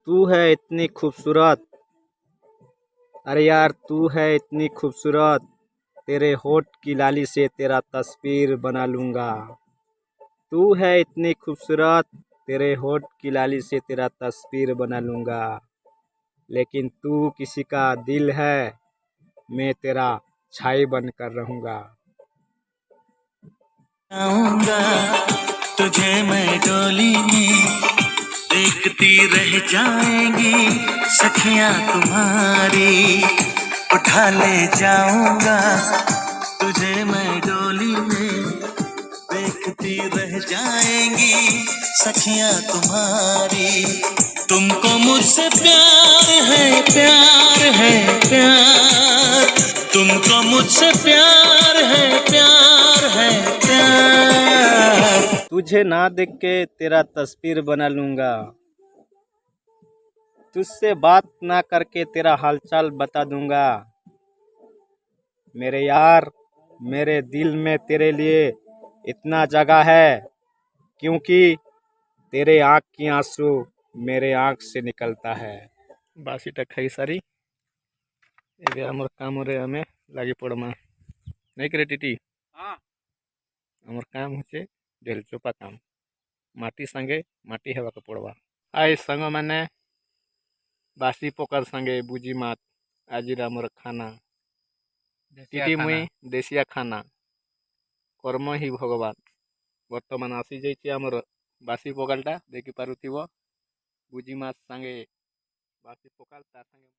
तू है इतनी खूबसूरत। अरे यार तू है इतनी खूबसूरत। तेरे होठ की लाली से तेरा तस्वीर बना लूंगा। तू है इतनी खूबसूरत। तेरे होठ की लाली से तेरा तस्वीर बना लूंगा। लेकिन तू किसी का दिल है, मैं तेरा छाई बनकर रहूंगा। आऊंगा तुझे मैं डोली में, देखती रह जाएंगी सखियां तुम्हारी। उठा ले जाऊंगा तुझे मैं डोली में, देखती रह जाएंगी सखियां तुम्हारी। तुमको मुझसे प्यार है, प्यार है, प्यार। तुमको मुझसे प्यार है, प्यार है, प्यार। तुझे ना देख के तेरा तस्वीर बना लूंगा। तुझसे बात ना करके तेरा हालचाल बता दूंगा। मेरे यार, मेरे दिल में तेरे लिए इतना जगह है, क्योंकि तेरे आँख की आंसू मेरे आँख से निकलता है। बासीटा खाई सारी ଏବେ ଆମର କାମରେ ଆମେ ଲାଗି ପଡ଼ମା ନାଇଁ करे टीटी। ଆମର କାମ ହচ্ছে ଢେଲ ଚୋପା କାମ। ମାଟି ସାଙ୍ଗେ ମାଟି ହେବାକୁ ପଡ଼ବା। ଆଇ ସାଙ୍ଗମାନେ, ବାସି ପକାର ସାଙ୍ଗେ ବୁଜି ମାତ ଆଜିର ଆମର ଖାନା टीटी ମୁଇଁ ଦେଶିଆ ଖାନା କର୍ମ ହିଁ ଭଗବାନ। ବର୍ତ୍ତମାନ ଆସିଯାଇଛି ଆମର ବାସି ପକାଲଟା ଦେଖିପାରୁଥିବ। ବୁଜି ମାଛ ସାଙ୍ଗେ ବାସି ପକାଲ ତା ସାଙ୍ଗେ